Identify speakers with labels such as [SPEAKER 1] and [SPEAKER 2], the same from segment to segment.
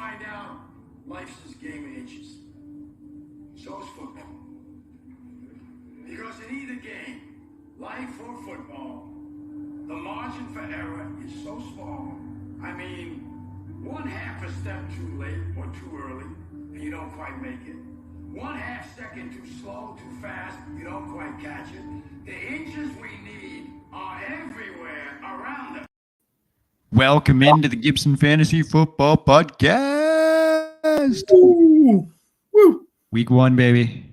[SPEAKER 1] find out life's this game of inches. So is football. Because in either game, life or football, the margin for error is so small. I mean, one half a step too late or too early, and you don't quite make it. 1/2 second too slow, too fast, you don't quite catch it. The inches we need are everywhere around us.
[SPEAKER 2] Welcome into the Gibson Fantasy Football Podcast.
[SPEAKER 3] Woo. Woo.
[SPEAKER 2] Week 1, baby.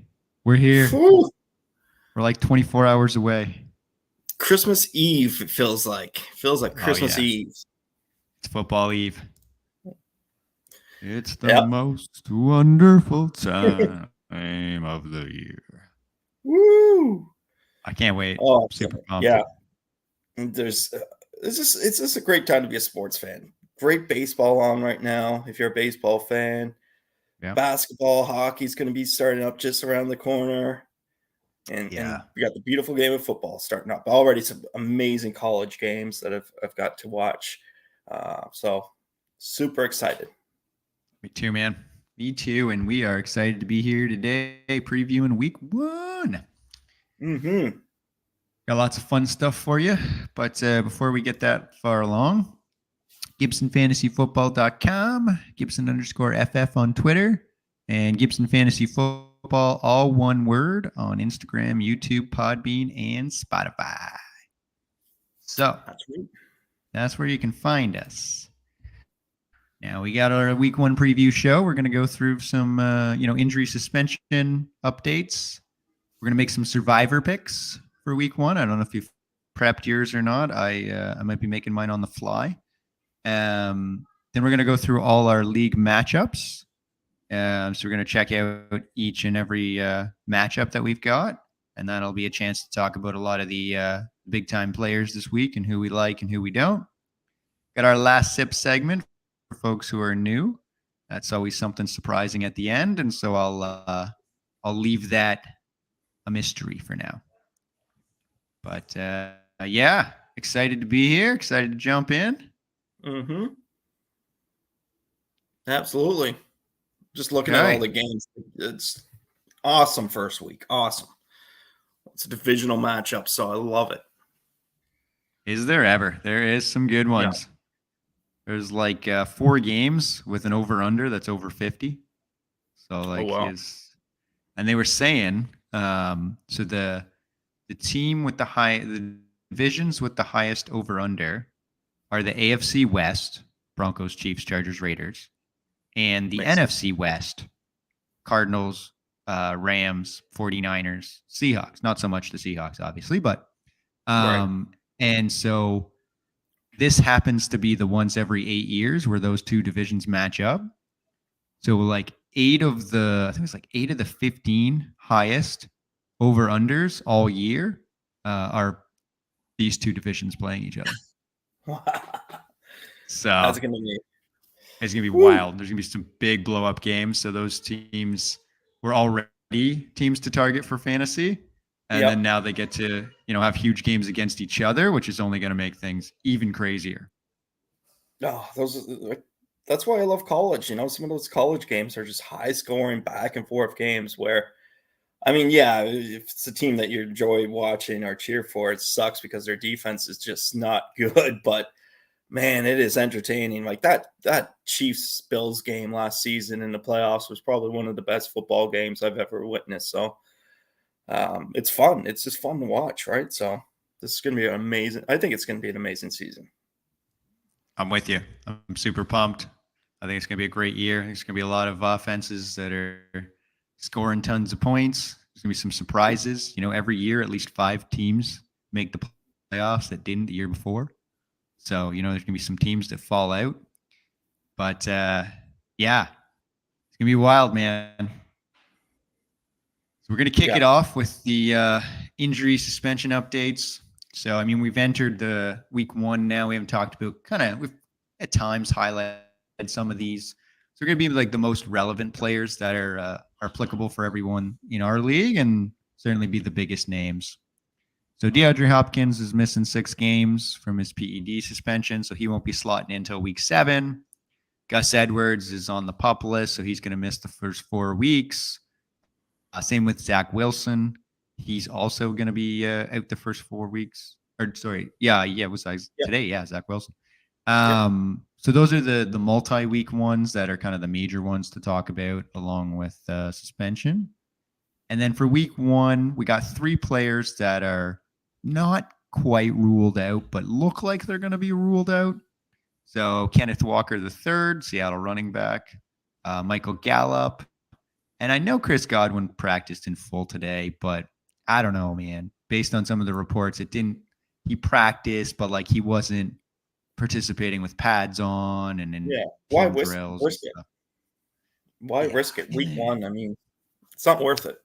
[SPEAKER 2] We're here.
[SPEAKER 3] Woo.
[SPEAKER 2] We're like 24 hours away.
[SPEAKER 3] Christmas Eve, it feels like. Christmas Eve.
[SPEAKER 2] It's football Eve. It's the most wonderful time of the year.
[SPEAKER 3] Woo!
[SPEAKER 2] I can't wait.
[SPEAKER 3] Oh,
[SPEAKER 2] super pumped.
[SPEAKER 3] Yeah. It's just a great time to be a sports fan. Great baseball on right now. If you're a baseball fan, basketball, hockey's going to be starting up just around the corner. And we got the beautiful game of football starting up. Already some amazing college games that I've got to watch. So super excited.
[SPEAKER 2] Me too, man. Me too. And we are excited to be here today previewing week 1.
[SPEAKER 3] Mm-hmm.
[SPEAKER 2] Got lots of fun stuff for you. But before we get that far along, GibsonFantasyFootball.com, Gibson_FF on Twitter, and Gibson Fantasy Football, all one word, on Instagram, YouTube, Podbean, and Spotify. So that's where you can find us. Now we got our week 1 preview show. We're going to go through some, injury suspension updates. We're going to make some survivor picks for week 1. I don't know if you've prepped yours or not. I might be making mine on the fly. Then we're going to go through all our league matchups. So we're going to check out each and every matchup that we've got. And that'll be a chance to talk about a lot of the big-time players this week and who we like and who we don't. Got our last sip segment for folks who are new. That's always something surprising at the end. And so I'll leave that a mystery for now. But excited to be here. Excited to jump in.
[SPEAKER 3] Mm-hmm. Absolutely. Just looking at all the games. It's awesome first week. Awesome. It's a divisional matchup, so I love it.
[SPEAKER 2] Is there ever? There is some good ones. Yeah. There's like 4 games with an over-under that's over 50. So and they were saying, so the team with the divisions with the highest over-under are the AFC West, Broncos, Chiefs, Chargers, Raiders, and the NFC West, Cardinals, Rams, 49ers, Seahawks. Not so much the Seahawks, obviously, but and so this happens to be the once every 8 years where those 2 divisions match up. So like 8 of the 15 highest over-unders all year are these 2 divisions playing each other. So
[SPEAKER 3] that's gonna
[SPEAKER 2] be wild. There's gonna be some big blow-up games. So those teams were already teams to target for fantasy. And then now they get to, have huge games against each other, which is only going to make things even crazier.
[SPEAKER 3] Oh, that's why I love college. Some of those college games are just high-scoring, back-and-forth games where, if it's a team that you enjoy watching or cheer for, it sucks because their defense is just not good. But, man, it is entertaining. Like that Chiefs-Bills game last season in the playoffs was probably one of the best football games I've ever witnessed. So, it's fun. It's just fun to watch, right? So this is going to be amazing. I think it's going to be an amazing season.
[SPEAKER 2] I'm with you. I'm super pumped. I think it's going to be a great year. I think it's going to be a lot of offenses that are scoring tons of points. There's going to be some surprises. Every year at least 5 teams make the playoffs that didn't the year before. So, there's going to be some teams that fall out. But, it's going to be wild, man. So we're going to kick it off with the injury suspension updates. So, we've entered the week 1 now. We haven't talked about we've at times highlighted some of these. So we're going to be like the most relevant players that are applicable for everyone in our league and certainly be the biggest names. So DeAndre Hopkins is missing 6 games from his PED suspension, so he won't be slotting in until week 7. Gus Edwards is on the PUP list, so he's going to miss the first 4 weeks. Same with Zach Wilson. He's also going to be out the first 4 weeks. Or sorry, it was today. Yeah, Zach Wilson. So those are the multi-week ones that are kind of the major ones to talk about, along with suspension. And then for week 1, we got 3 players that are not quite ruled out, but look like they're going to be ruled out. So Kenneth Walker III, Seattle running back, Michael Gallup, and I know Chris Godwin practiced in full today, but I don't know, man. Based on some of the reports, he practiced, but like he wasn't participating with pads on and
[SPEAKER 3] why
[SPEAKER 2] drills
[SPEAKER 3] risk it? Why risk it week 1? I mean, it's not worth it.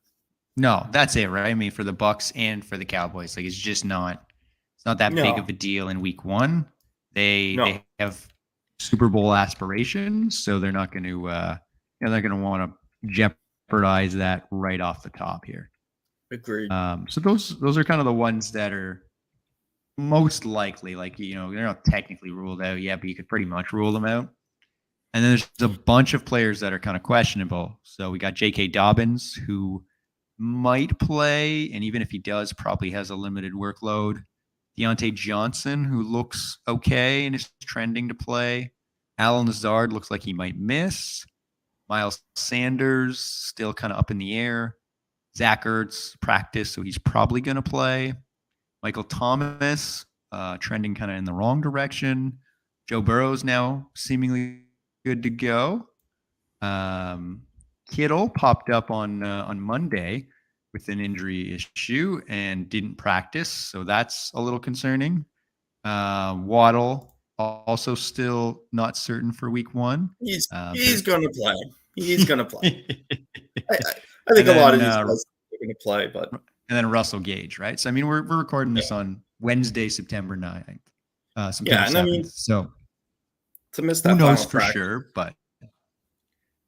[SPEAKER 2] No, that's it, right? I mean, for the Bucs and for the Cowboys, like it's not that big of a deal in week 1. They have Super Bowl aspirations, so they're not going to they're going to want to jeopardize that right off the top here.
[SPEAKER 3] Agreed.
[SPEAKER 2] So those are kind of the ones that are most likely, like, they're not technically ruled out yet, but you could pretty much rule them out. And then there's a bunch of players that are kind of questionable. So we got J.K. Dobbins, who might play, and even if he does, probably has a limited workload. Deontay Johnson, who looks okay and is trending to play. Alan Lazard looks like he might miss. Miles Sanders, still kind of up in the air. Zach Ertz, practice, so he's probably going to play. Michael Thomas, trending kind of in the wrong direction. Joe Burrow's now seemingly good to go. Kittle popped up on Monday with an injury issue and didn't practice, so that's a little concerning. Waddle also still not certain for week 1.
[SPEAKER 3] He's going to play. He's going to play. I think a lot of these guys are going to play, but
[SPEAKER 2] and then Russell Gage, right? So I mean, we're recording this on Wednesday, September 9th. September 7th. I mean, so
[SPEAKER 3] to miss that,
[SPEAKER 2] who knows for sure? But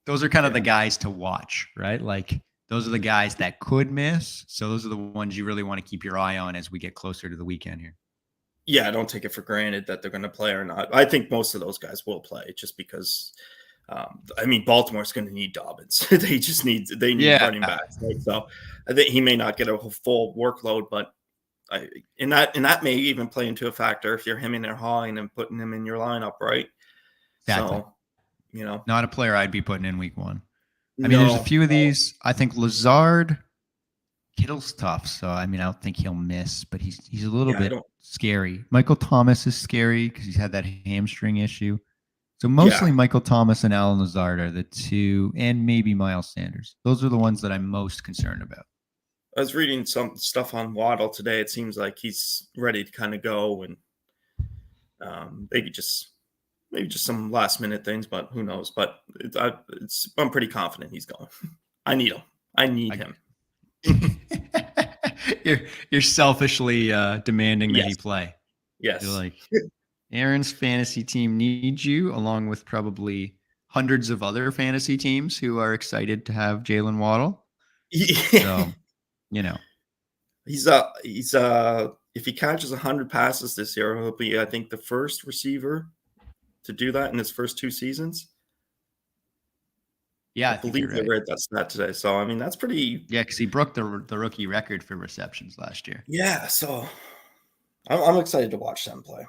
[SPEAKER 2] those are kind of the guys to watch, right? Like those are the guys that could miss. So those are the ones you really want to keep your eye on as we get closer to the weekend here.
[SPEAKER 3] Yeah, I don't take it for granted that they're going to play or not. I think most of those guys will play just because. I mean, Baltimore's going to need Dobbins. they need running backs. Right? So I think he may not get a full workload, but and that may even play into a factor if you're hemming and hawing and putting him in your lineup, right?
[SPEAKER 2] Exactly.
[SPEAKER 3] So,
[SPEAKER 2] not a player I'd be putting in week 1. I mean, there's a few of these. I think Lazard, Kittle's tough, so I mean, I don't think he'll miss, but he's a little bit scary. Michael Thomas is scary because he's had that hamstring issue. So mostly Michael Thomas and Alan Lazard are the two, and maybe Miles Sanders. Those are the ones that I'm most concerned about.
[SPEAKER 3] I was reading some stuff on Waddle today. It seems like he's ready to kind of go, and maybe just some last minute things, but who knows? But I'm pretty confident he's going. I need him. I need him.
[SPEAKER 2] You're selfishly demanding that he play.
[SPEAKER 3] Yes.
[SPEAKER 2] You're like, Aaron's fantasy team needs you, along with probably hundreds of other fantasy teams who are excited to have Jalen Waddle. So,
[SPEAKER 3] he's if he catches 100 passes this year, he'll be, I think, the first receiver to do that in his first 2 seasons.
[SPEAKER 2] Yeah,
[SPEAKER 3] I believe I read that stat today. So I mean, that's pretty.
[SPEAKER 2] Yeah, because he broke the rookie record for receptions last year.
[SPEAKER 3] Yeah, so I'm excited to watch them play.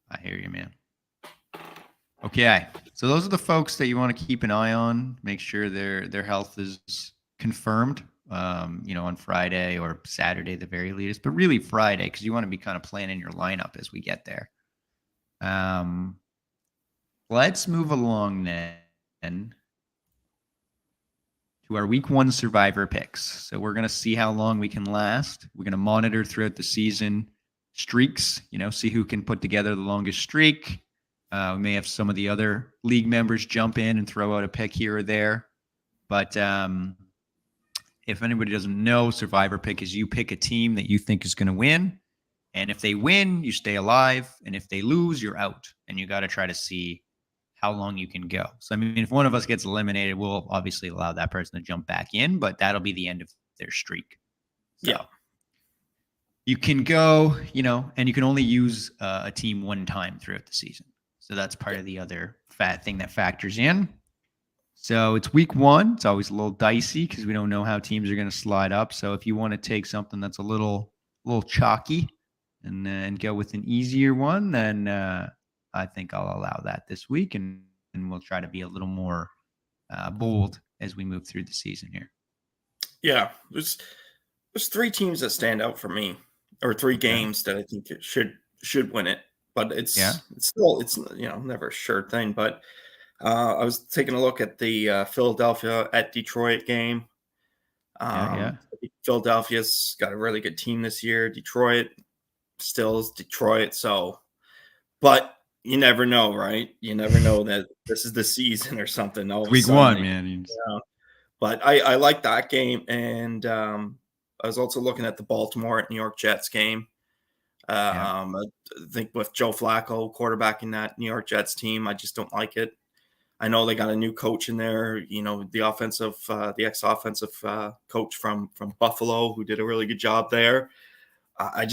[SPEAKER 2] I hear you, man. Okay, so those are the folks that you want to keep an eye on. Make sure their health is confirmed, on Friday or Saturday at the very latest, but really Friday because you want to be kind of planning your lineup as we get there. Let's move along then to our week 1 survivor picks. So we're going to see how long we can last. We're going to monitor throughout the season streaks, see who can put together the longest streak. We may have some of the other league members jump in and throw out a pick here or there. But if anybody doesn't know, survivor pick is you pick a team that you think is going to win. And if they win, you stay alive. And if they lose, you're out. And you got to try to see how long you can go. So, I mean, if one of us gets eliminated, we'll obviously allow that person to jump back in, but that'll be the end of their streak. So,
[SPEAKER 3] yeah.
[SPEAKER 2] You can go, and you can only use a team one time throughout the season. So that's part of the other thing that factors in. So it's week 1. It's always a little dicey because we don't know how teams are going to slide up. So if you want to take something that's a little chalky and go with an easier one, then I think I'll allow that this week, and we'll try to be a little more bold as we move through the season here.
[SPEAKER 3] Yeah, there's 3 teams that stand out for me, or 3 games that I think it should win it. But it's still never a sure thing. But I was taking a look at the Philadelphia at Detroit game. Philadelphia's got a really good team this year. Detroit still is Detroit. So, but you never know, right? You never know that this is the season or something.
[SPEAKER 2] Week 1, man.
[SPEAKER 3] But I like that game, and I was also looking at the Baltimore at New York Jets game. I think with Joe Flacco quarterbacking that New York Jets team, I just don't like it. I know they got a new coach in there, the ex-offensive coach from Buffalo, who did a really good job there. I'm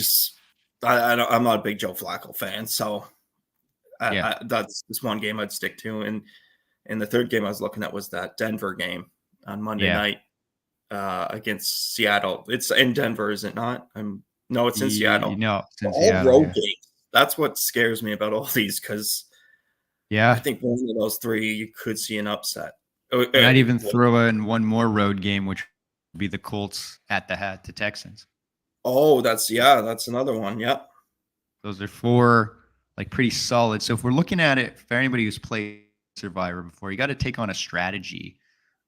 [SPEAKER 3] not a big Joe Flacco fan, so that's just one game I'd stick to. And the third game I was looking at was that Denver game on Monday night against Seattle. It's in Denver, is it not? No, it's in Seattle.
[SPEAKER 2] No, it's in
[SPEAKER 3] all
[SPEAKER 2] Seattle,
[SPEAKER 3] road games. That's what scares me about all these, because I think one of those 3 you could see an upset.
[SPEAKER 2] I'd even throw in one more road game, which would be the Colts at the Texans.
[SPEAKER 3] Oh, that's another one. Yep.
[SPEAKER 2] Those are 4 pretty solid. So if we're looking at it for anybody who's played Survivor before, you got to take on a strategy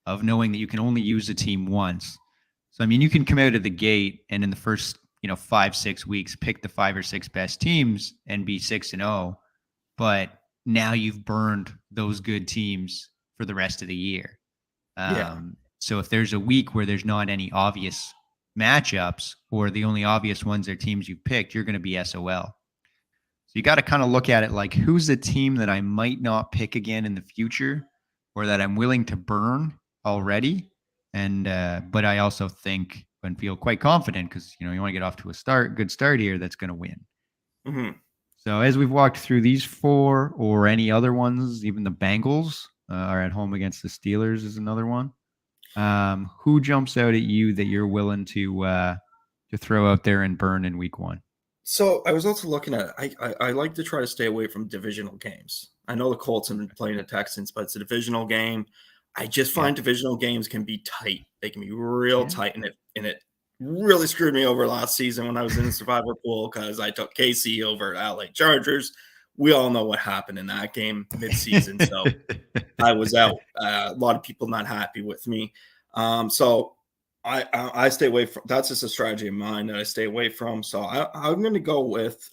[SPEAKER 2] of knowing that you can only use a team once. So, I mean, you can come out of the gate and in the first, 5-6 weeks, pick the 5 or 6 best teams and be 6-0. But now you've burned those good teams for the rest of the year. So if there's a week where there's not any obvious matchups, or the only obvious ones are teams you picked, you're going to be SOL. So you got to kind of look at it like, who's the team that I might not pick again in the future, or that I'm willing to burn already. And but I also think and feel quite confident, because you want to get off to a good start here, that's going to win.
[SPEAKER 3] Mm-hmm.
[SPEAKER 2] So as we've walked through these 4 or any other ones, even the Bengals are at home against the Steelers is another one. Who jumps out at you that you're willing to throw out there and burn in week 1?
[SPEAKER 3] So I was also looking at I like to try to stay away from divisional games. I know the Colts have been playing the Texans, but it's a divisional game. I just find divisional games can be tight. They can be real tight, and it really screwed me over last season when I was in the Survivor pool, because I took KC over LA Chargers. We all know what happened in that game mid-season, so I was out. A lot of people not happy with me. So I stay away from. That's just a strategy of mine that I stay away from. So I'm going to go with.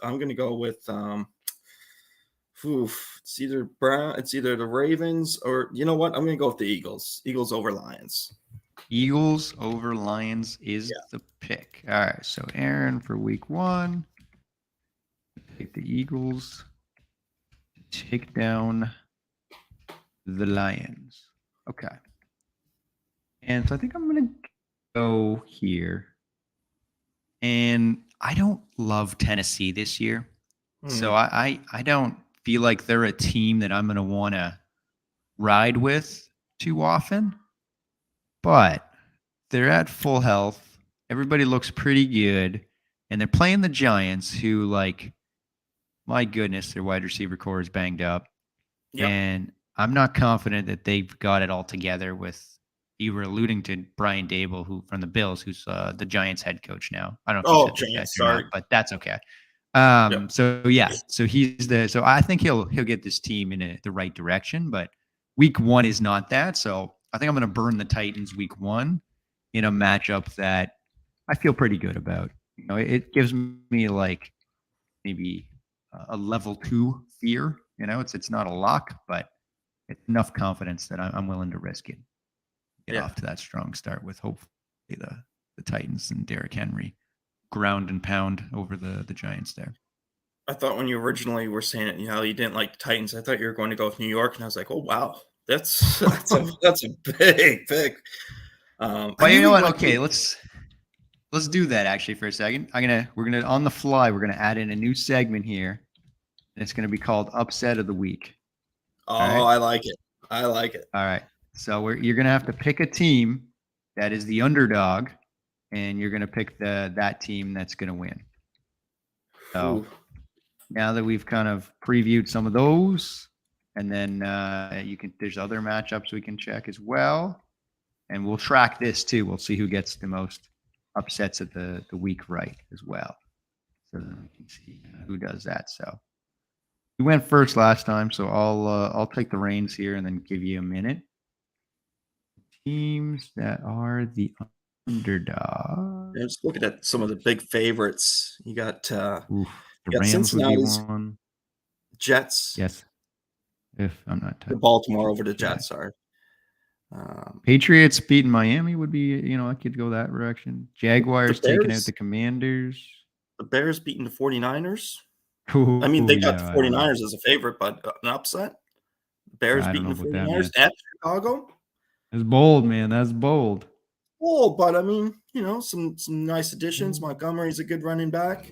[SPEAKER 3] It's either the Ravens, or you know what? I'm going to go with the Eagles. Eagles over Lions.
[SPEAKER 2] Eagles over Lions is the pick. All right, so Aaron for week 1, take the Eagles, take down the Lions. Okay. And so I think I'm going to go here. And I don't love Tennessee this year. So I don't feel like they're a team that I'm going to want to ride with too often. But they're at full health. Everybody looks pretty good. And they're playing the Giants, who, my goodness, their wide receiver core is banged up. Yep. And I'm not confident that they've got it all together with, you were alluding to Brian Dable, who from the Bills, who's the Giants head coach now. I don't know if you said that or not, but that's okay. So I think he'll get this team in the right direction, but week 1 is not that. So I think I'm going to burn the Titans week 1 in a matchup that I feel pretty good about. It gives me maybe a level 2 fear. It's not a lock, but it's enough confidence that I'm willing to risk it. Get off to that strong start with hopefully the Titans and Derrick Henry ground and pound over the Giants there.
[SPEAKER 3] I thought when you originally were saying it, you didn't like the Titans, I thought you were going to go with New York, and I was like, oh wow, that's a big pick.
[SPEAKER 2] But you know what? Okay, let's do that actually for a second. We're gonna on the fly. We're gonna add in a new segment here, It's going to be called Upset of the Week.
[SPEAKER 3] Oh,
[SPEAKER 2] right.
[SPEAKER 3] I like it. I like it.
[SPEAKER 2] All right. So you're going to have to pick a team that is the underdog, and you're going to pick that team that's going to win. So
[SPEAKER 3] Ooh.
[SPEAKER 2] now that we've kind of previewed some of those, and then there's other matchups we can check as well, and we'll track this too. We'll see who gets the most upsets of the week right as well. So then we can see who does that. So we went first last time, so I'll take the reins here and then give you a minute. Teams that are the underdog.
[SPEAKER 3] Yeah, just looking at some of the big favorites. You got
[SPEAKER 2] The
[SPEAKER 3] you got
[SPEAKER 2] Rams would be
[SPEAKER 3] Cincinnati's
[SPEAKER 2] one.
[SPEAKER 3] Jets.
[SPEAKER 2] Yes. If I'm not
[SPEAKER 3] The Baltimore over the Jets. Sorry.
[SPEAKER 2] Patriots beating Miami would be, I could go that direction. Jaguars taking out the Commanders.
[SPEAKER 3] The Bears beating the 49ers.
[SPEAKER 2] Ooh,
[SPEAKER 3] I mean, they got
[SPEAKER 2] yeah,
[SPEAKER 3] the 49ers as a favorite, but an upset. Bears beating the 49ers at Chicago.
[SPEAKER 2] That's bold, man. That's bold.
[SPEAKER 3] Bold, but I mean, some nice additions. Montgomery's a good running back.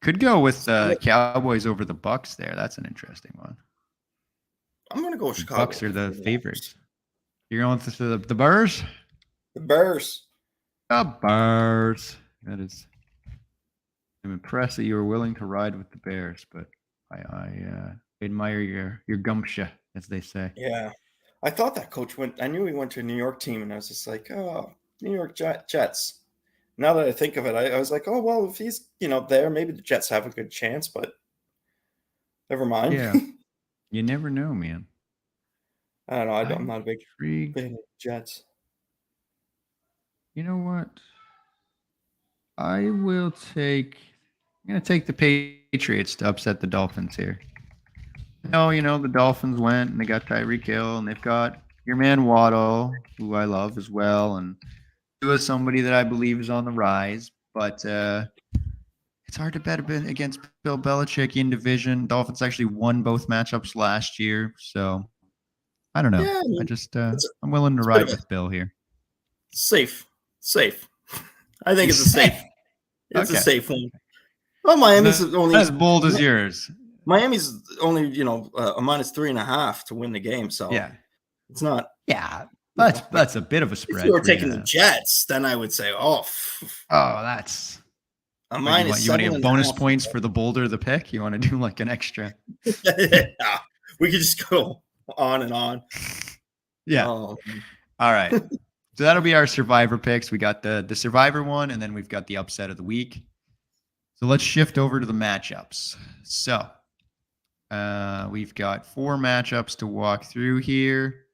[SPEAKER 2] Could go with Cowboys over the Bucks there. That's an interesting one.
[SPEAKER 3] I'm going to go with Chicago.
[SPEAKER 2] Bucks are the favorites. You're going with the Bears?
[SPEAKER 3] The Bears.
[SPEAKER 2] The Bears. That is. I'm impressed that you were willing to ride with the Bears, but I admire your gumption, as they say.
[SPEAKER 3] Yeah. I thought that coach I knew he went to a New York team, and I was just like, oh, New York Jets. Now that I think of it, I was like, oh, well, if he's, there, maybe the Jets have a good chance, but never mind.
[SPEAKER 2] Yeah. You never know, man.
[SPEAKER 3] I don't know. I'm not a big fan of Jets.
[SPEAKER 2] You know what? I'm going to take the Patriots to upset the Dolphins here. The Dolphins went and they got Tyreek Hill, and they've got your man Waddle, who I love as well, and who is somebody that I believe is on the rise. But it's hard to bet against Bill Belichick in division. Dolphins actually won both matchups last year, so I don't know. Yeah, I just I'm willing to ride with Bill here.
[SPEAKER 3] Safe. I think it's a safe. It's a safe one. Well, Miami's only
[SPEAKER 2] as bold as yours.
[SPEAKER 3] Miami's only, a -3.5 to win the game. So
[SPEAKER 2] yeah,
[SPEAKER 3] it's not.
[SPEAKER 2] Yeah, that's a bit of a spread.
[SPEAKER 3] If you were taking the Jets, then I would say,
[SPEAKER 2] that's
[SPEAKER 3] a -7.
[SPEAKER 2] You want to get bonus points for the bolder the pick? You want to do like an extra?
[SPEAKER 3] Yeah, we could just go on and on.
[SPEAKER 2] Yeah. All right. So that'll be our Survivor picks. We got the Survivor one, and then we've got the upset of the week. So let's shift over to the matchups. So we've got 4 matchups to walk through here.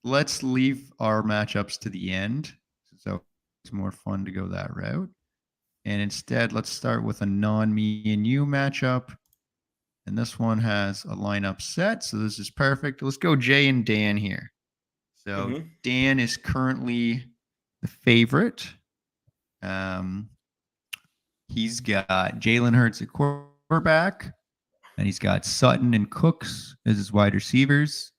[SPEAKER 2] Let's leave our matchups to the end. So it's more fun to go that route. And instead, let's start with a non-me and you matchup. And this one has a lineup set. So this is perfect. Let's go Jay and Dan here. So Dan is currently the favorite. He's got Jalen Hurts at quarterback, and he's got Sutton and Cooks as his wide receivers,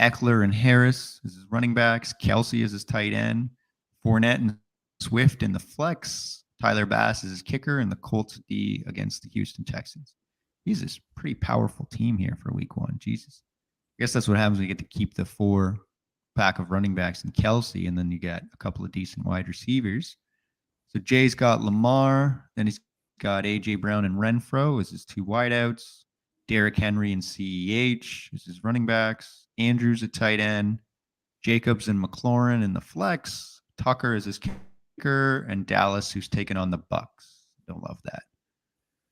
[SPEAKER 2] Eckler and Harris as his running backs, Kelsey as his tight end, Fournette and Swift in the flex, Tyler Bass as his kicker, and the Colts D against the Houston Texans. He's a pretty powerful team here for week 1. Jesus. I guess that's what happens when you get to keep the 4 pack of running backs and Kelsey, and then you get a couple of decent wide receivers. So Jay's got Lamar, then he's got A.J. Brown and Renfro as his 2 wideouts, Derrick Henry and CEH as his running backs, Andrews at tight end, Jacobs and McLaurin in the flex, Tucker as his kicker, and Dallas, who's taken on the Bucks. Don't love that.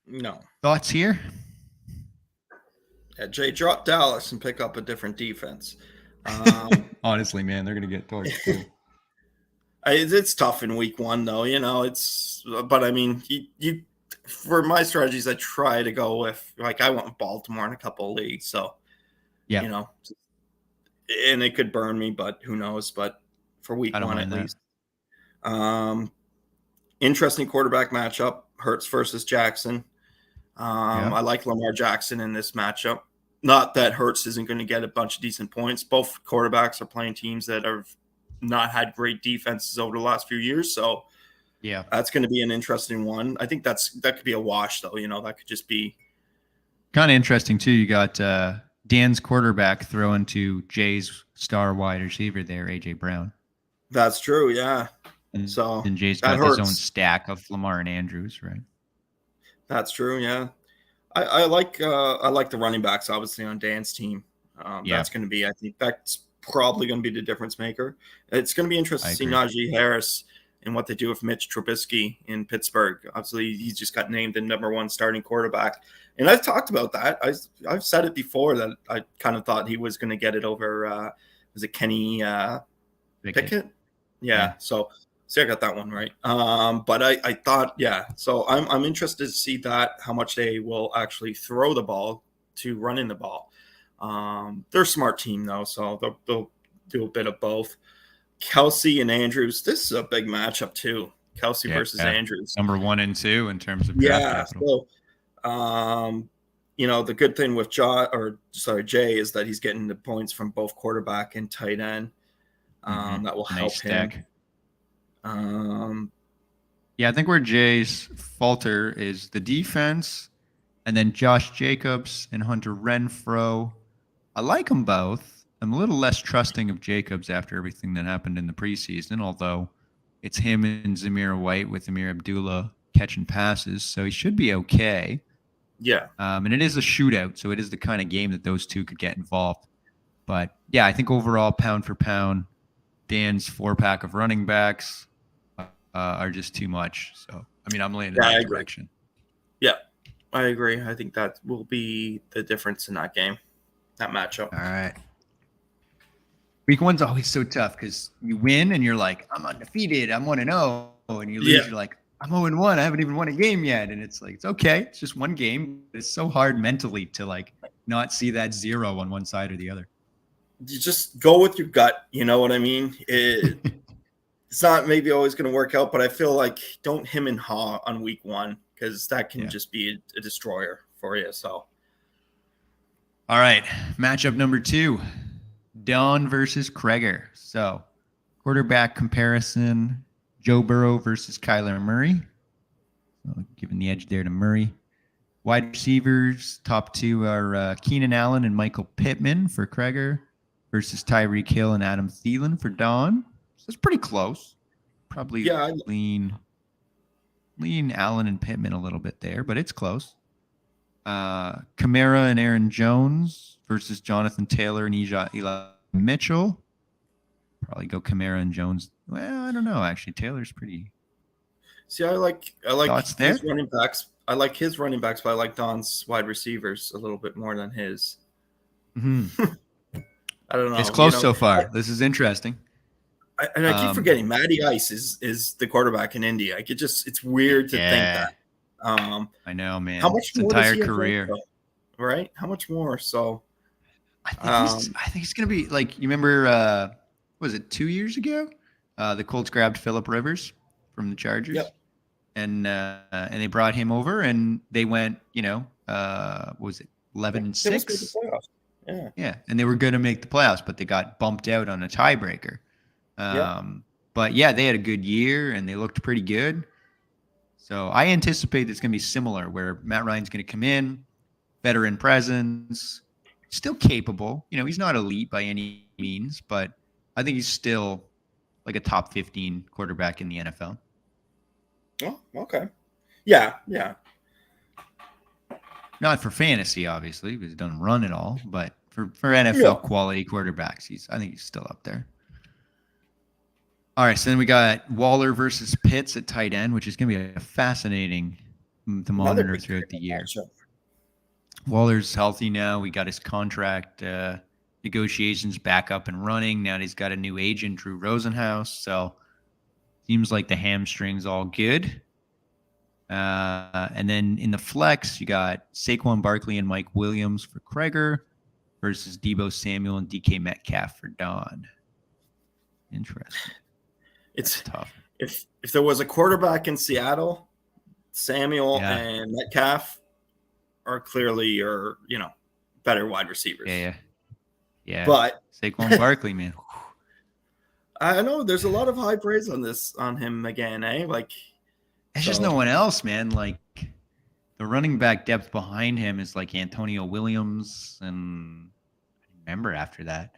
[SPEAKER 3] No.
[SPEAKER 2] Thoughts here?
[SPEAKER 3] Yeah, Jay, drop Dallas and pick up a different defense.
[SPEAKER 2] Honestly, man, they're going to get torched too.
[SPEAKER 3] It's tough in week 1, though. But I mean, you for my strategies, I try to go with, I went with Baltimore in a couple of leagues. So, yeah, and it could burn me, but who knows? But for week 1, at least. Interesting quarterback matchup, Hurts versus Jackson. I like Lamar Jackson in this matchup. Not that Hurts isn't going to get a bunch of decent points. Both quarterbacks are playing teams that have not had great defenses over the last few years. So, yeah, that's going to be an interesting one. I think that could be a wash, though. That could just be
[SPEAKER 2] Kind of interesting too. You got Dan's quarterback throwing to Jay's star wide receiver there, AJ Brown,
[SPEAKER 3] That's true. Yeah.
[SPEAKER 2] and
[SPEAKER 3] So
[SPEAKER 2] then Jay's
[SPEAKER 3] that
[SPEAKER 2] got his own
[SPEAKER 3] hurts.
[SPEAKER 2] stack of Lamar and Andrews, right?
[SPEAKER 3] That's true. Yeah. I like the running backs obviously on Dan's team.
[SPEAKER 2] Yeah,
[SPEAKER 3] That's going to be, I think that's probably going to be the difference maker. It's going to be interesting
[SPEAKER 2] I
[SPEAKER 3] to see
[SPEAKER 2] agree.
[SPEAKER 3] Najee Harris and what they do with Mitch Trubisky in Pittsburgh. Obviously, he just got named the #1 starting quarterback, and I've talked about that. I've said it before that I kind of thought he was going to get it over. Was it Kenny Pickett? Yeah. So I got that one right. But I thought, yeah. So I'm interested to see that how much they will actually throw the ball to running the ball. They're a smart team though, so they'll do a bit of both. Kelsey and Andrews. This is a big matchup too. Kelsey versus Andrews.
[SPEAKER 2] Number 1 and 2 in terms of draft capital.
[SPEAKER 3] So, the good thing with Jay is that he's getting the points from both quarterback and tight end. That will help him.
[SPEAKER 2] Yeah, I think where Jay's falter is the defense, and then Josh Jacobs and Hunter Renfrow. I like them both. I'm a little less trusting of Jacobs after everything that happened in the preseason, although it's him and Zamir White with Amir Abdullah catching passes, so he should be okay.
[SPEAKER 3] Yeah.
[SPEAKER 2] And it is a shootout, so it is the kind of game that those two could get involved. But, yeah, I think overall, pound for pound, Dan's 4-pack of running backs are just too much. So, I mean, I'm leaning in that direction.
[SPEAKER 3] Yeah, I agree. I think that will be the difference in that game, that matchup.
[SPEAKER 2] All right. Week 1's always so tough because you win and you're like, I'm undefeated. I'm 1-0. And you lose, you're like, I'm 0-1. I haven't even won a game yet. And it's like, it's okay. It's just one game. It's so hard mentally to like not see that 0 on one side or the other.
[SPEAKER 3] You just go with your gut. You know what I mean? It's not maybe always going to work out, but I feel like don't him and haw on week 1 because that can just be a destroyer for you. So,
[SPEAKER 2] all right, matchup number 2, Don versus Kreger. So, quarterback comparison: Joe Burrow versus Kyler Murray. So, giving the edge there to Murray. Wide receivers, top 2 are Keenan Allen and Michael Pittman for Kreger versus Tyreek Hill and Adam Thielen for Don. So it's pretty close. Probably lean Allen and Pittman a little bit there, but it's close. Kamara and Aaron Jones versus Jonathan Taylor and Eli Mitchell. Probably go Kamara and Jones. Well, I don't know. Actually, Taylor's pretty.
[SPEAKER 3] See, I like his
[SPEAKER 2] there?
[SPEAKER 3] running backs. I like his running backs, but I like Don's wide receivers a little bit more than his.
[SPEAKER 2] Mm-hmm.
[SPEAKER 3] I don't know.
[SPEAKER 2] It's close so far. This is interesting.
[SPEAKER 3] I keep forgetting Matty Ice is the quarterback in Indy. It's weird to think that.
[SPEAKER 2] I know, man.
[SPEAKER 3] How much
[SPEAKER 2] His
[SPEAKER 3] more
[SPEAKER 2] entire
[SPEAKER 3] does he
[SPEAKER 2] career,
[SPEAKER 3] have, right? How much more? So,
[SPEAKER 2] I think he's gonna be like, you remember? Was it 2 years ago? The Colts grabbed Phillip Rivers from the Chargers.
[SPEAKER 3] Yep.
[SPEAKER 2] And they brought him over, and they went, what was it 11-6? Yeah, and they were going to make the playoffs, but they got bumped out on a tiebreaker. But yeah, they had a good year, and they looked pretty good. So I anticipate it's going to be similar, where Matt Ryan's going to come in, veteran presence, still capable. He's not elite by any means, but I think he's still like a top 15 quarterback in the NFL.
[SPEAKER 3] Oh, okay. Yeah.
[SPEAKER 2] Not for fantasy, obviously, because he doesn't run it all, but for NFL quality quarterbacks, I think he's still up there. All right, so then we got Waller versus Pitts at tight end, which is going to be a fascinating to monitor throughout the year. Waller's healthy now. We got his contract negotiations back up and running. Now he's got a new agent, Drew Rosenhaus, so seems like the hamstring's all good. And then in the flex, you got Saquon Barkley and Mike Williams for Kreger versus Deebo Samuel and DK Metcalf for Don. Interesting.
[SPEAKER 3] It's
[SPEAKER 2] tough.
[SPEAKER 3] If there was a quarterback in Seattle, Samuel and Metcalf are clearly your, better wide receivers.
[SPEAKER 2] Yeah.
[SPEAKER 3] But
[SPEAKER 2] Saquon Barkley, man.
[SPEAKER 3] I know there's a lot of high praise on him again, eh? Like,
[SPEAKER 2] there's just no one else, man. Like, the running back depth behind him is like Antonio Williams, and I remember after that,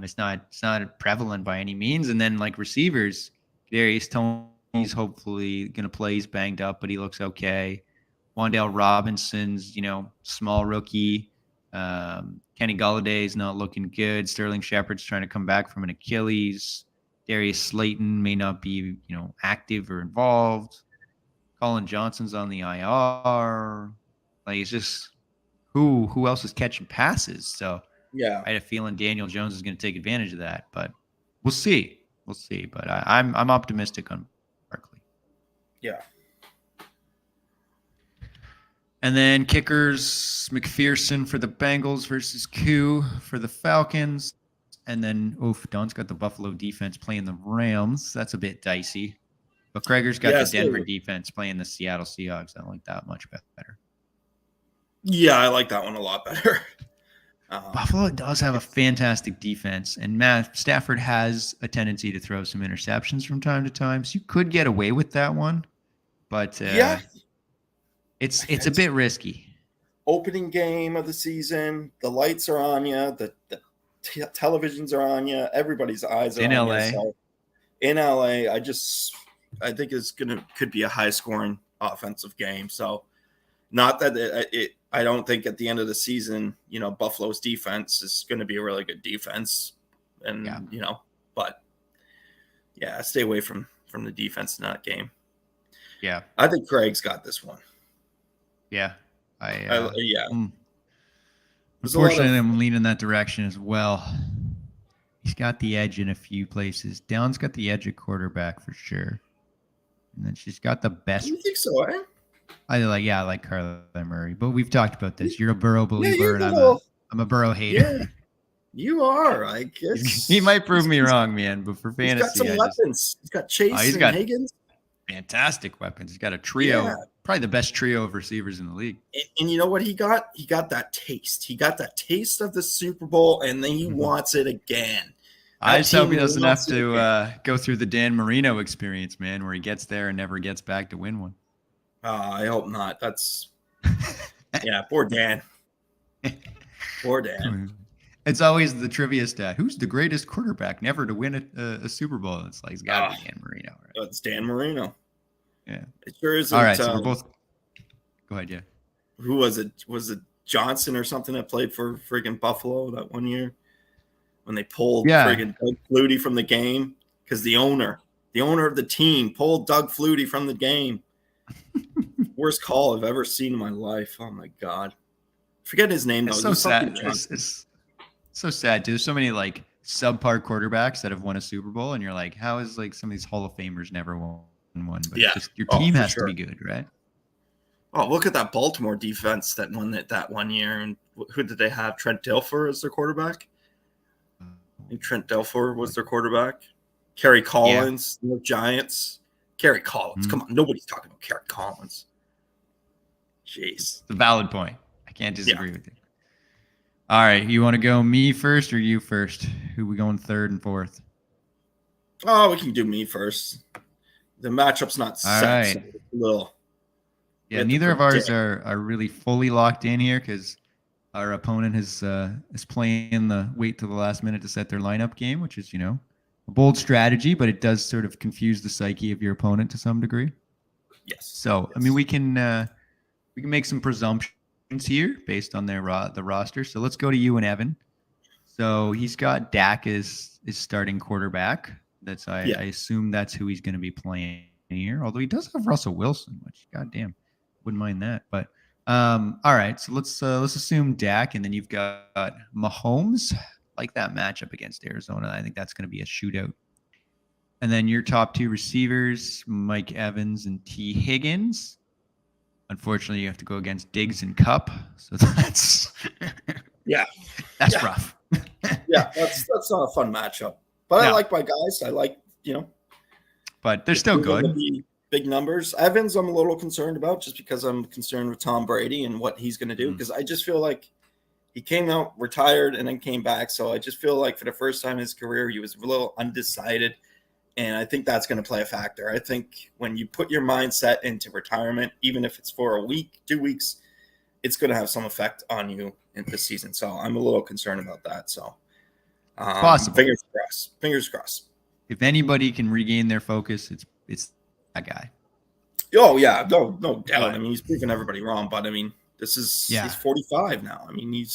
[SPEAKER 2] it's not prevalent by any means. And then like receivers, Darius Tony's hopefully gonna play. He's banged up, but he looks okay. Wandale Robinson's, small rookie. Kenny Galladay's not looking good. Sterling Shepard's trying to come back from an Achilles. Darius Slayton may not be, active or involved. Colin Johnson's on the IR. Like, it's just who else is catching passes? So
[SPEAKER 3] Yeah.
[SPEAKER 2] I had a feeling Daniel Jones is going to take advantage of that, but we'll see. We'll see. But I'm optimistic on Barkley.
[SPEAKER 3] Yeah.
[SPEAKER 2] And then kickers, McPherson for the Bengals versus Koo for the Falcons. And then, Don's got the Buffalo defense playing the Rams. That's a bit dicey. But Gregor's got the Denver defense playing the Seattle Seahawks. I don't like that much better.
[SPEAKER 3] Yeah, I like that one a lot better.
[SPEAKER 2] Buffalo does have a fantastic defense, and Matt Stafford has a tendency to throw some interceptions from time to time. So you could get away with that one. But it's a bit risky.
[SPEAKER 3] Opening game of the season, the lights are on you, the televisions are on you, everybody's eyes are
[SPEAKER 2] in
[SPEAKER 3] on
[SPEAKER 2] LA.
[SPEAKER 3] You. So in LA, I think it's could be a high scoring offensive game. So not that I don't think at the end of the season, Buffalo's defense is going to be a really good defense, and but yeah, stay away from the defense in that game.
[SPEAKER 2] Yeah,
[SPEAKER 3] I think Craig's got this one.
[SPEAKER 2] Yeah, Unfortunately, I'm leaning that direction as well. He's got the edge in a few places. Down's got the edge at quarterback for sure, and then she's got the best.
[SPEAKER 3] You think so? Eh?
[SPEAKER 2] I like Kyler Murray, but we've talked about this. You're a Burrow believer, and I'm a Burrow hater.
[SPEAKER 3] Yeah, you are. I guess
[SPEAKER 2] he might prove me wrong, man. But for fantasy,
[SPEAKER 3] he's got some weapons. He's got Chase and Higgins.
[SPEAKER 2] Fantastic weapons. He's got a trio, probably the best trio of receivers in the league.
[SPEAKER 3] And you know what he got? He got that taste. He got that taste of the Super Bowl, and then he wants it again.
[SPEAKER 2] I just hope he doesn't have to go through the Dan Marino experience, man, where he gets there and never gets back to win one.
[SPEAKER 3] I hope not. That's poor Dan. Poor Dan.
[SPEAKER 2] It's always the trivia stat. Who's the greatest quarterback never to win a Super Bowl? It's like, it's got to be Dan Marino. Right?
[SPEAKER 3] It's Dan Marino.
[SPEAKER 2] Yeah.
[SPEAKER 3] It sure is.
[SPEAKER 2] All right, so we're both. Go ahead, yeah.
[SPEAKER 3] Who was it? Was it Johnson or something that played for friggin' Buffalo that one year when they pulled friggin' Doug Flutie from the game because the owner of the team pulled Doug Flutie from the game. Worst call I've ever seen in my life. Oh my god. Forget his name though.
[SPEAKER 2] It's so sad. It's so sad, dude. There's so many like subpar quarterbacks that have won a Super Bowl, and you're like, how is like some of these Hall of Famers never won one? But just your team has to be good, right?
[SPEAKER 3] Oh, look at that Baltimore defense that won that 1 year. And who did they have? Trent Dilfer as their quarterback? I think Trent Dilfer was their quarterback. Kerry Collins, the Giants. Kerry Collins. Come on. Nobody's talking about Kerry Collins. Jeez.
[SPEAKER 2] It's a valid point. I can't disagree with you. All right. You want to go me first or you first? Who we going third and fourth?
[SPEAKER 3] Oh, we can do me first. The matchup's not set.
[SPEAKER 2] Right.
[SPEAKER 3] So it's a little.
[SPEAKER 2] Yeah, neither of ours are really fully locked in here because our opponent is playing the wait till the last minute to set their lineup game, which is, a bold strategy, but it does sort of confuse the psyche of your opponent to some degree.
[SPEAKER 3] Yes.
[SPEAKER 2] So, I mean, we can make some presumptions here based on the roster. So let's go to you and Evan. So he's got Dak as starting quarterback. I assume that's who he's going to be playing here. Although he does have Russell Wilson, which goddamn, wouldn't mind that. But all right, so let's assume Dak, and then you've got Mahomes. Like that matchup against Arizona. I think that's going to be a shootout. And then your top two receivers, Mike Evans and T. Higgins. Unfortunately, you have to go against Diggs and Cup. So that's rough.
[SPEAKER 3] Yeah, that's not a fun matchup. But I like my guys. I like,
[SPEAKER 2] But they're still good.
[SPEAKER 3] Big numbers. Evans, I'm a little concerned about just because I'm concerned with Tom Brady and what he's going to do. Because I just feel like he came out, retired, and then came back. So I just feel like for the first time in his career, he was a little undecided. And I think that's going to play a factor. I think when you put your mindset into retirement, even if it's for a week, 2 weeks, it's going to have some effect on you in this season. So I'm a little concerned about that. So
[SPEAKER 2] Possible.
[SPEAKER 3] fingers crossed. Fingers crossed.
[SPEAKER 2] If anybody can regain their focus, it's that guy.
[SPEAKER 3] Oh yeah, no doubt.
[SPEAKER 2] But,
[SPEAKER 3] I mean, he's proven everybody wrong, but I mean, he's 45 now. I mean,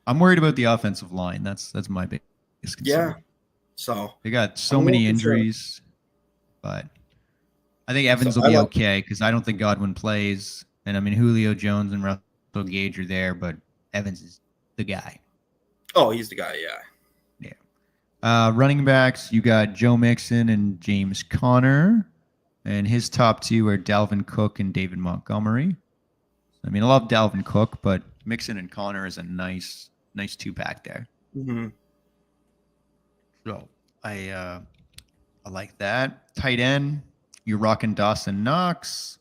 [SPEAKER 2] I'm worried about the offensive line. That's my biggest concern.
[SPEAKER 3] Yeah. So
[SPEAKER 2] they got so many injuries, but I think Evans will be okay because I don't think Godwin plays. And I mean, Julio Jones and Russell Gage are there, but Evans is the guy.
[SPEAKER 3] Oh, he's the guy. Yeah.
[SPEAKER 2] Running backs, you got Joe Mixon and James Conner, and his top two are Dalvin Cook and David Montgomery. I mean, I love Dalvin Cook, but Mixon and Conner is a nice two-pack there.
[SPEAKER 3] Mm-hmm.
[SPEAKER 2] So I like that. Tight end, you're rocking Dawson Knox,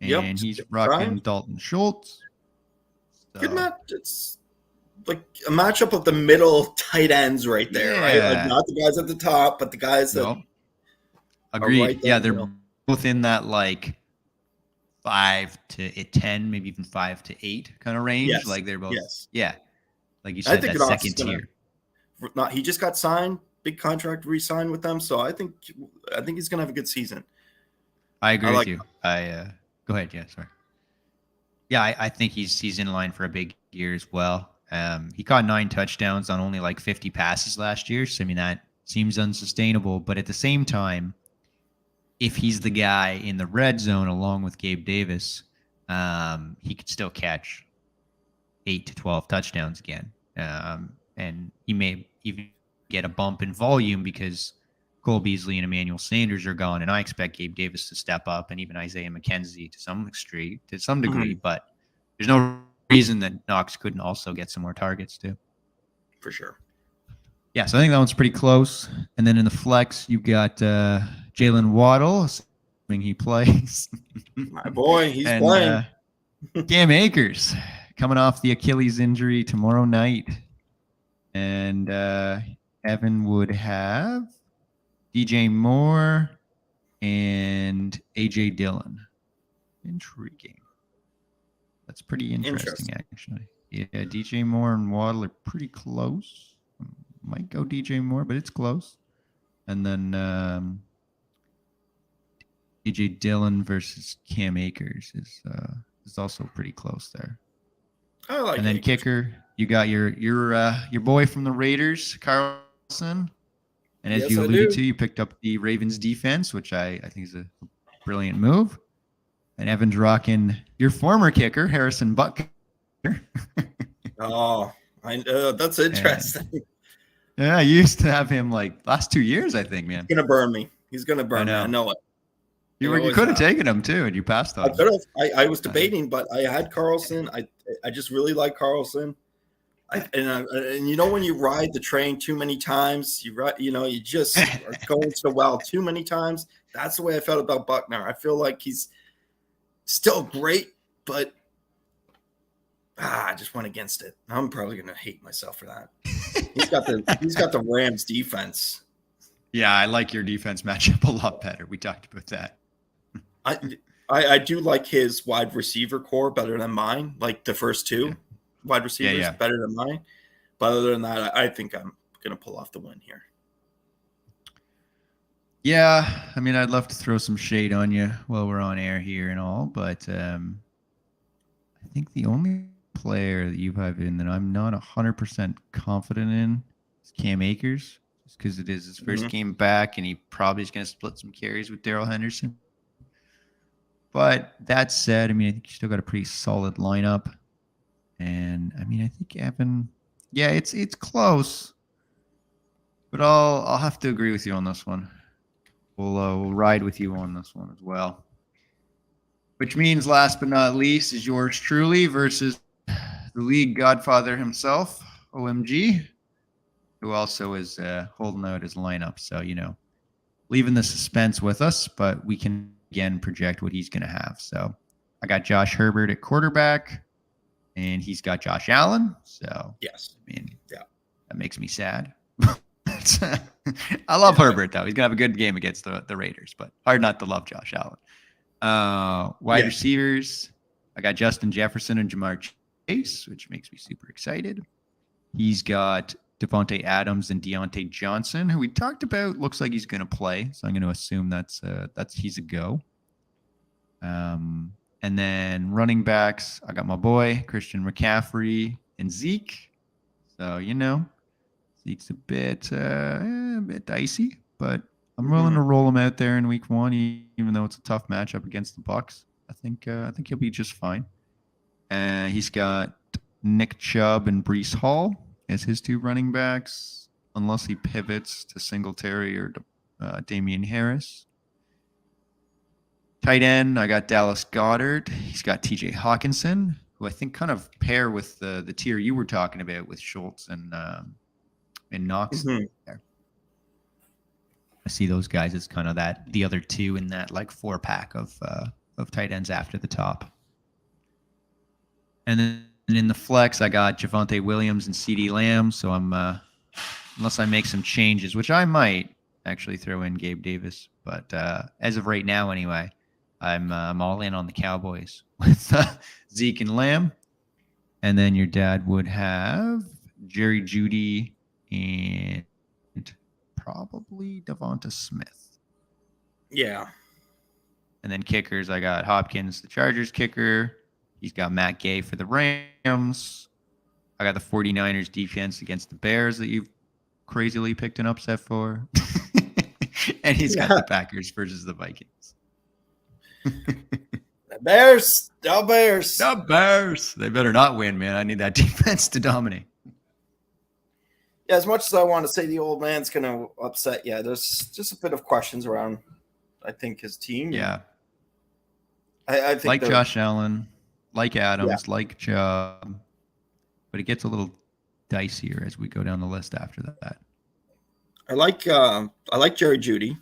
[SPEAKER 2] and he's rocking Dalton Schultz. So.
[SPEAKER 3] Good match. It's like a matchup of the middle tight ends right there, right? Like not the guys at the top, but the guys that.
[SPEAKER 2] Agreed.
[SPEAKER 3] Right
[SPEAKER 2] there, they're both in that like 5 to 10, maybe even 5 to 8 kind of range.
[SPEAKER 3] Yes.
[SPEAKER 2] Like they're both.
[SPEAKER 3] Yes.
[SPEAKER 2] Yeah. Like you said, that second tier.
[SPEAKER 3] He just got signed, big contract, re-signed with them. So I think he's gonna have a good season.
[SPEAKER 2] I agree with you. Go ahead. Yeah, sorry. Yeah, I think he's in line for a big year as well. He caught 9 touchdowns on only like 50 passes last year. So I mean that seems unsustainable. But at the same time, if he's the guy in the red zone along with Gabe Davis, he could still catch 8 to 12 touchdowns again. And he may even get a bump in volume because Cole Beasley and Emmanuel Sanders are gone. And I expect Gabe Davis to step up and even Isaiah McKenzie to some degree.
[SPEAKER 3] Mm-hmm.
[SPEAKER 2] But there's no reason that Knox couldn't also get some more targets too.
[SPEAKER 3] For sure.
[SPEAKER 2] Yeah, so I think that one's pretty close. And then in the flex, you've got Jalen Waddle, assuming he plays.
[SPEAKER 3] My boy, he's playing.
[SPEAKER 2] Cam Akers coming off the Achilles injury tomorrow night. And Evan would have DJ Moore and AJ Dillon. Intriguing. That's pretty interesting, actually. Yeah, DJ Moore and Waddle are pretty close. Might go DJ Moore, but it's close. And then AJ Dillon versus Cam Akers is also pretty close there.
[SPEAKER 3] I like.
[SPEAKER 2] And then
[SPEAKER 3] Akers.
[SPEAKER 2] Kicker, you got your boy from the Raiders, Carlson. And as you alluded to, you picked up the Ravens defense, which I think is a brilliant move. And Evan's rocking your former kicker, Harrison Butker.
[SPEAKER 3] Oh, that's interesting.
[SPEAKER 2] Yeah, I used to have him like last 2 years, I think, man.
[SPEAKER 3] He's going to burn me. He's going to burn me. I know it.
[SPEAKER 2] You could have taken him too, and you passed on him.
[SPEAKER 3] I could have. I was debating, but I had Carlson. I just really like Carlson. And you know when you ride the train too many times, you just are going so well too many times. That's the way I felt about Buckner. I feel like he's still great, but I just went against it. I'm probably gonna hate myself for that. He's got the Rams defense.
[SPEAKER 2] Yeah, I like your defense matchup a lot better. We talked about that.
[SPEAKER 3] I do like his wide receiver core better than mine. Like the first two wide receivers better than mine. But other than that, I think I'm gonna pull off the win here.
[SPEAKER 2] Yeah, I mean, I'd love to throw some shade on you while we're on air here and all, but I think the only player that you have in that I'm not 100% confident in is Cam Akers, just because it is his first game back, and he probably is going to split some carries with Darrell Henderson. But that said, I mean, I think you still got a pretty solid lineup, and I mean, I think Evan, it's close, but I'll have to agree with you on this one. We'll ride with you on this one as well. Which means, last but not least, is yours truly versus the league godfather himself, OMG, who also is holding out his lineup. So, leaving the suspense with us, but we can, again, project what he's going to have. So I got Josh Herbert at quarterback, and he's got Josh Allen. So,
[SPEAKER 3] yes.
[SPEAKER 2] I mean,
[SPEAKER 3] that
[SPEAKER 2] makes me sad. I love Herbert, though. He's going to have a good game against the Raiders, but hard not to love Josh Allen. Wide receivers, I got Justin Jefferson and Jamar Chase, which makes me super excited. He's got Devontae Adams and Deontay Johnson, who we talked about. Looks like he's going to play, so I'm going to assume that's he's a go. And then running backs, I got my boy Christian McCaffrey and Zeke. So Zeke's a bit dicey, but I'm willing to roll him out there in week 1, even though it's a tough matchup against the Bucs. I think he'll be just fine. He's got Nick Chubb and Breece Hall as his 2 running backs, unless he pivots to Singletary or Damian Harris. Tight end, I got Dallas Goedert. He's got TJ Hawkinson, who I think kind of pair with the tier you were talking about with Schultz and Knox. I see those guys as kind of the other 2 in that like 4-pack of tight ends after the top. And then in the flex, I got Javonte Williams and CeeDee Lamb. So I'm unless I make some changes, which I might actually throw in Gabe Davis, but as of right now, anyway, I'm all in on the Cowboys with Zeke and Lamb. And then your dad would have Jerry Jeudy and probably Devonta Smith.
[SPEAKER 3] Yeah.
[SPEAKER 2] And then kickers, I got Hopkins, the Chargers kicker. He's got Matt Gay for the Rams. I got the 49ers defense against the Bears that you've crazily picked an upset for. And he's got the Packers versus the Vikings.
[SPEAKER 3] The Bears. The Bears.
[SPEAKER 2] The Bears. They better not win, man. I need that defense to dominate.
[SPEAKER 3] Yeah, as much as I want to say the old man's going to upset, there's just a bit of questions around, I think, his team.
[SPEAKER 2] Yeah.
[SPEAKER 3] I think
[SPEAKER 2] like Josh Allen, like Adams, like Chubb. But it gets a little dicier as we go down the list after that.
[SPEAKER 3] I like Jerry Jeudy.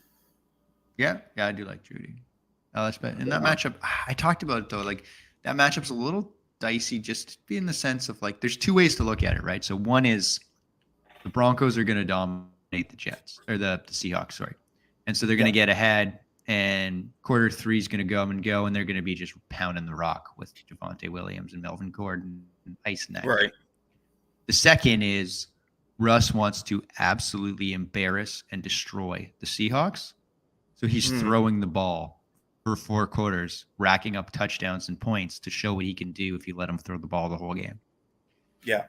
[SPEAKER 2] Yeah, I do like Jeudy. And that matchup, I talked about it though. Like that matchup's a little dicey, just in the sense of like, there's 2 ways to look at it, right? So one is the Broncos are going to dominate the Jets or the Seahawks, sorry, and so they're going to get ahead. And quarter 3 is going to go, and they're going to be just pounding the rock with Javonte Williams and Melvin Gordon and icing that.
[SPEAKER 3] Right.
[SPEAKER 2] The second is Russ wants to absolutely embarrass and destroy the Seahawks. So he's throwing the ball for 4 quarters, racking up touchdowns and points to show what he can do if you let him throw the ball the whole game.
[SPEAKER 3] Yeah.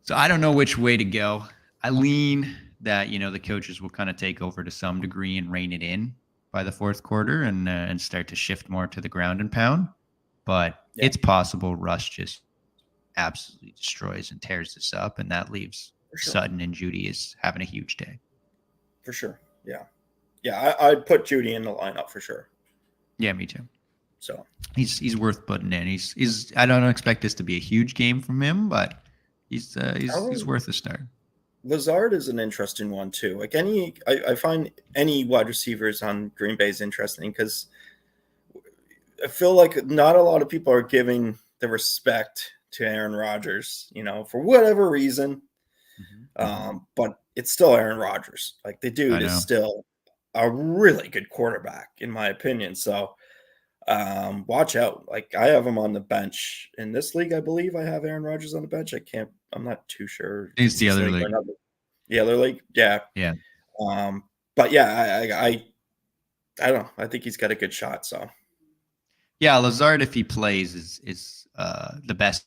[SPEAKER 2] So I don't know which way to go. I lean that, the coaches will kind of take over to some degree and rein it in by the 4th quarter and start to shift more to the ground and pound. But it's possible Russ just absolutely destroys and tears this up, and that leaves Sutton and Jeudy is having a huge day.
[SPEAKER 3] For sure. Yeah. Yeah, I'd put Jeudy in the lineup for sure.
[SPEAKER 2] Yeah, me too.
[SPEAKER 3] So
[SPEAKER 2] he's worth putting in. He's I don't expect this to be a huge game from him, but he's worth a start.
[SPEAKER 3] Lazard is an interesting one too. Like I find any wide receivers on Green Bay is interesting because I feel like not a lot of people are giving the respect to Aaron Rodgers, for whatever reason. But it's still Aaron Rodgers. Like the dude is still a really good quarterback, in my opinion. So watch out. Like I have him on the bench in this league. I believe I have Aaron Rodgers on the bench. I'm not too sure.
[SPEAKER 2] It's the other league.
[SPEAKER 3] The other league. Yeah.
[SPEAKER 2] Yeah.
[SPEAKER 3] But yeah, I don't know. I think he's got a good shot. So
[SPEAKER 2] yeah, Lazard, if he plays, is the best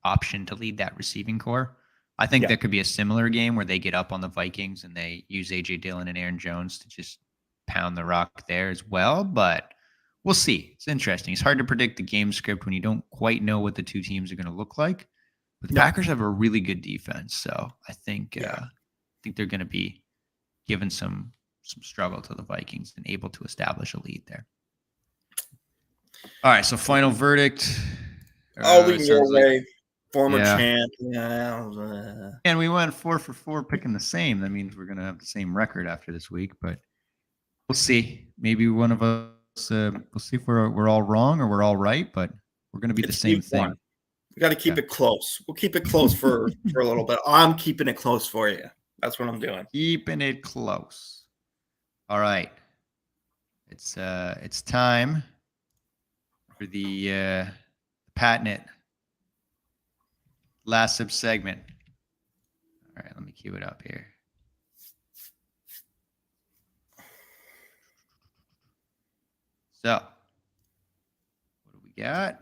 [SPEAKER 2] option to lead that receiving core. I think there could be a similar game where they get up on the Vikings and they use A.J. Dillon and Aaron Jones to just pound the rock there as well. But we'll see. It's interesting. It's hard to predict the game script when you don't quite know what the 2 teams are going to look like. But the Packers have a really good defense, so I think they're going to be giving some struggle to the Vikings and able to establish a lead there. All right, so final verdict.
[SPEAKER 3] I'll lead your way. Former champ. Yeah.
[SPEAKER 2] And we went 4 for 4 picking the same. That means we're going to have the same record after this week, but we'll see. Maybe one of us, we'll see if we're all wrong or we're all right, but we're going to be the same thing.
[SPEAKER 3] We got to keep it close. We'll keep it close for a little bit. I'm keeping it close for you. That's what I'm doing.
[SPEAKER 2] Keeping it close. All right. It's time for the patented last sub segment. All right, let me cue it up here. So, what do we got?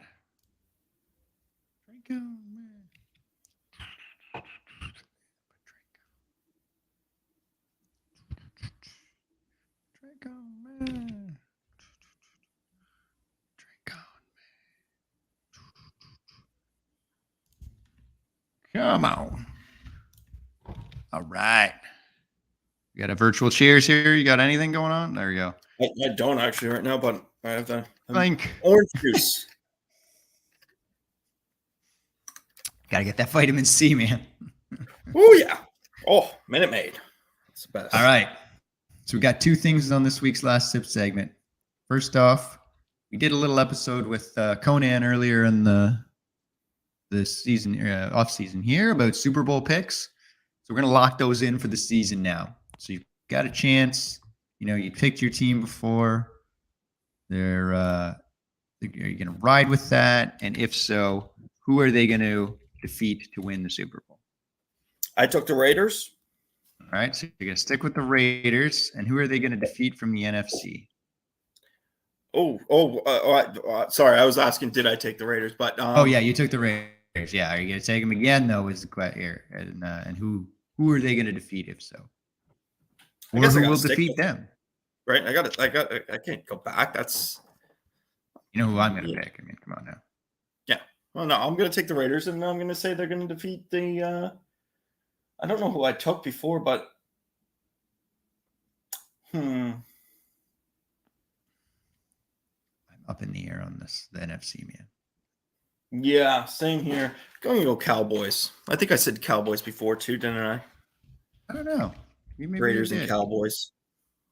[SPEAKER 2] Draco, man. Draco, man. Draco, man. Come on. All right. You got a virtual cheers here? You got anything going on? There you go.
[SPEAKER 3] I don't actually right now, but I have the
[SPEAKER 2] Thank.
[SPEAKER 3] orange juice.
[SPEAKER 2] Got to get that vitamin C, man.
[SPEAKER 3] Oh, yeah. Oh, Minute Maid. It's the best.
[SPEAKER 2] All right. So we got two things on this week's last sip segment. First off, we did a little episode with Conan earlier in the season, off season here about Super Bowl picks. So we're going to lock those in for the season now. So you've got a chance. You know, you picked your team before. Are you going to ride with that? And if so, who are they going to defeat to win the Super Bowl?
[SPEAKER 3] I took the Raiders.
[SPEAKER 2] All right, so you're going to stick with the Raiders. And who are they going to defeat from the NFC?
[SPEAKER 3] Sorry, I was asking, did I take the Raiders? But
[SPEAKER 2] oh yeah, you took the Raiders. Yeah, are you going to take them again? Though is the question here, and who are they going to defeat if so? Or who will defeat them?
[SPEAKER 3] Right, I can't go back. That's
[SPEAKER 2] you know who I'm going to pick. I mean, come on now.
[SPEAKER 3] Yeah, well, no, I'm going to take the Raiders, and I'm going to say they're going to defeat the. I don't know who I took before, but
[SPEAKER 2] I'm up in the air on the NFC, man.
[SPEAKER 3] Yeah, same here. Going to go Cowboys. I think I said Cowboys before too, didn't I?
[SPEAKER 2] I don't know.
[SPEAKER 3] Raiders and Cowboys.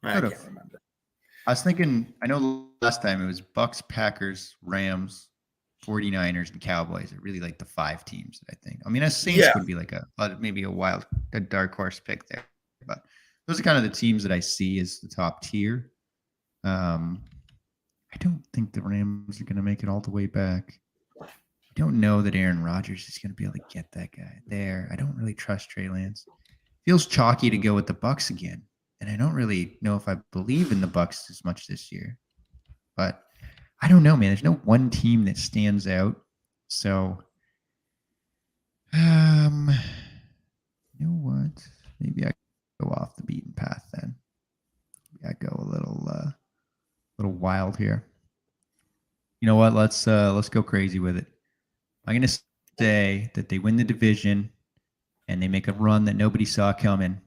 [SPEAKER 3] I can't remember.
[SPEAKER 2] I was thinking, I know last time it was Bucks, Packers, Rams, 49ers, and Cowboys. I really like the 5 teams, I think. I mean, a Saints would be like maybe a dark horse pick there. But those are kind of the teams that I see as the top tier. I don't think the Rams are going to make it all the way back. I don't know that Aaron Rodgers is going to be able to get that guy there. I don't really trust Trey Lance. Feels chalky to go with the Bucks again. And I don't really know if I believe in the Bucks as much this year. But I don't know, man. There's no one team that stands out. So, you know what? Maybe I go off the beaten path then. Maybe I go a little wild here. You know what? Let's go crazy with it. I'm gonna say that they win the division and they make a run that nobody saw coming.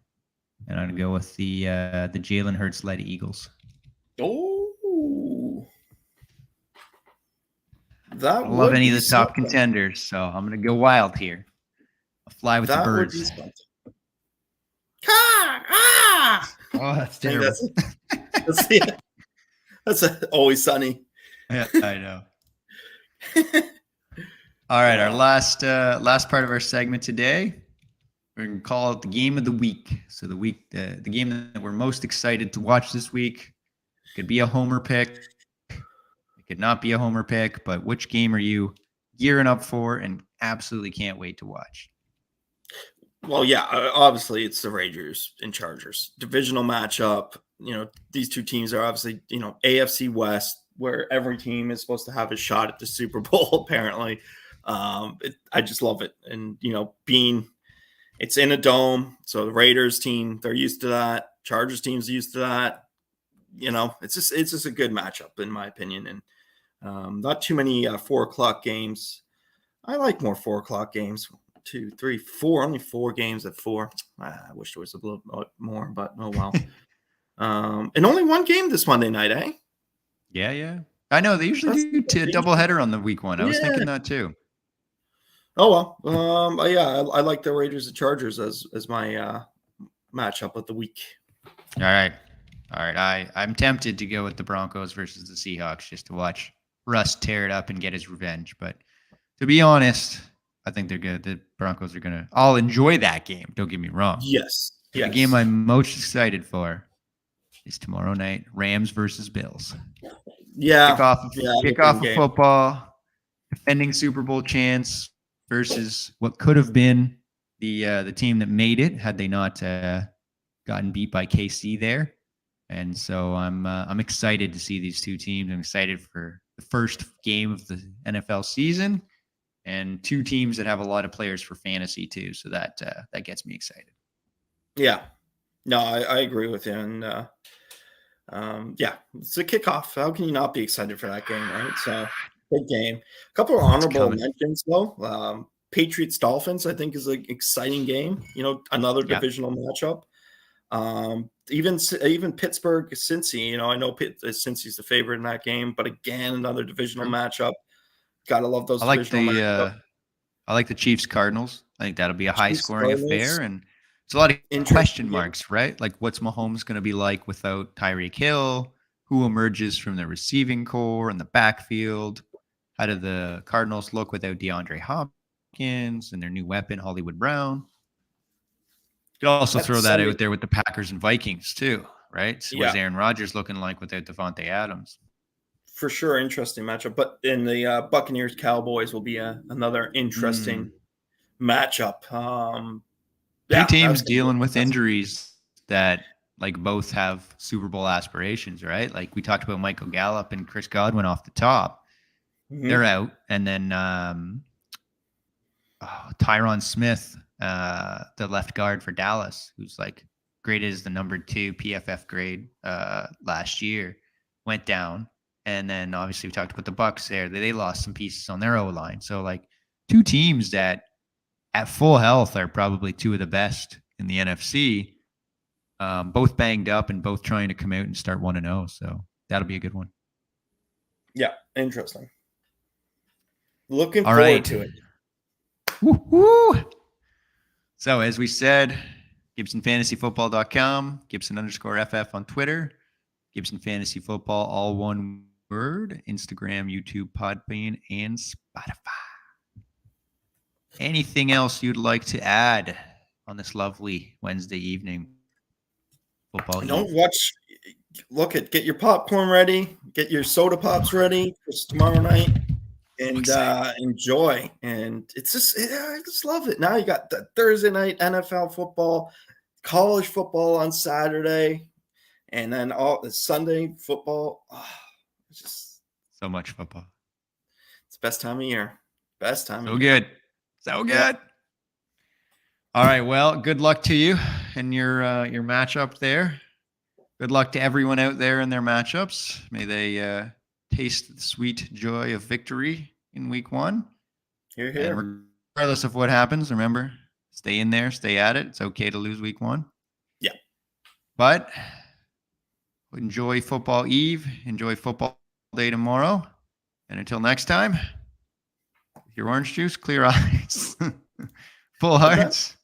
[SPEAKER 2] And I'm gonna go with the Jalen Hurts-led Eagles.
[SPEAKER 3] Oh,
[SPEAKER 2] I don't love any of the top contenders, so I'm gonna go wild here. I'll fly with the birds. Oh, that's terrible.
[SPEAKER 3] That's always sunny.
[SPEAKER 2] Yeah, I know. All right, our last part of our segment today, we're gonna call it the game of the week. So the game that we're most excited to watch this week could be a homer pick, it could not be a homer pick, but which game are you gearing up for and absolutely can't wait to watch?
[SPEAKER 3] Well, yeah, obviously it's the Raiders and Chargers divisional matchup. You know, these two teams are obviously, you know, AFC West, where every team is supposed to have a shot at the Super Bowl, apparently. I just love it. And, you know, it's in a dome. So the Raiders team, they're used to that. Chargers team's used to that. You know, it's just a good matchup, in my opinion. And not too many 4:00 games. I like more 4:00 games. 2, 3, 4, only 4 games at 4. I wish there was a little more, but oh well. And only one game this Monday night, eh?
[SPEAKER 2] Yeah. I know they usually do a doubleheader on the week one. I was thinking that too.
[SPEAKER 3] Oh well. Yeah, I like the Raiders and Chargers as my matchup of the week.
[SPEAKER 2] All right. I'm tempted to go with the Broncos versus the Seahawks just to watch Russ tear it up and get his revenge. But to be honest, I think they're good. The Broncos are gonna. I'll enjoy that game. Don't get me wrong.
[SPEAKER 3] Yes.
[SPEAKER 2] The game I'm most excited for is tomorrow night, Rams versus Bills.
[SPEAKER 3] Yeah.
[SPEAKER 2] Kickoff of football, defending Super Bowl chance versus what could have been the team that made it had they not gotten beat by KC there. And so I'm excited to see these two teams. I'm excited for the first game of the NFL season, and two teams that have a lot of players for fantasy too. So that gets me excited.
[SPEAKER 3] Yeah. No, I agree with you. And yeah, it's a kickoff. How can you not be excited for that game, right? So big game. A couple of honorable mentions though. Patriots Dolphins, I think, is an exciting game. Another divisional matchup. Even Pittsburgh Cincy. I know Cincy's the favorite in that game, but again, another divisional matchup. Gotta love those divisional matchups.
[SPEAKER 2] I like the Chiefs Cardinals. I think that'll be a high-scoring affair, and it's a lot of question marks, right? Like, what's Mahomes going to be like without Tyreek Hill? Who emerges from the receiving core and the backfield? How do the Cardinals look without DeAndre Hopkins and their new weapon, Hollywood Brown? You could also throw that out there with the Packers and Vikings too, right? So what's Aaron Rodgers looking like without Devontae Adams?
[SPEAKER 3] For sure, interesting matchup. But in the Buccaneers Cowboys will be another interesting matchup.
[SPEAKER 2] Two teams dealing with injuries that both have Super Bowl aspirations, right? Like we talked about Michael Gallup and Chris Godwin off the top. Mm-hmm. They're out. And then Tyron Smith, the left guard for Dallas, who's graded as the number 2 PFF grade last year, went down. And then obviously we talked about the Bucs there. They lost some pieces on their O-line. So two teams that at full health are probably two of the best in the NFC, both banged up and both trying to come out and start 1-0. So that'll be a good one.
[SPEAKER 3] Yeah, interesting. Looking forward to it.
[SPEAKER 2] Woo-hoo! So as we said, GibsonFantasyFootball.com, Gibson_FF on Twitter, Gibson Fantasy Football, all one word, Instagram, YouTube, Podbean, and Spotify. Anything else you'd like to add on this lovely Wednesday evening? Football. Get your popcorn ready, get your soda pops ready for tomorrow night, and enjoy. And I just love it. Now you got the Thursday night NFL football, college football on Saturday, and then all the Sunday football. It's just so much football.
[SPEAKER 3] It's the best time of year. Best time.
[SPEAKER 2] So good. So good. Yeah. All right. Well, good luck to you in your matchup there. Good luck to everyone out there in their matchups. May they taste the sweet joy of victory in week 1.
[SPEAKER 3] Hear, hear.
[SPEAKER 2] And regardless of what happens, remember, stay in there, stay at it. It's okay to lose week 1.
[SPEAKER 3] Yeah.
[SPEAKER 2] But enjoy football eve. Enjoy football day tomorrow. And until next time, your orange juice, clear eyes, full hearts,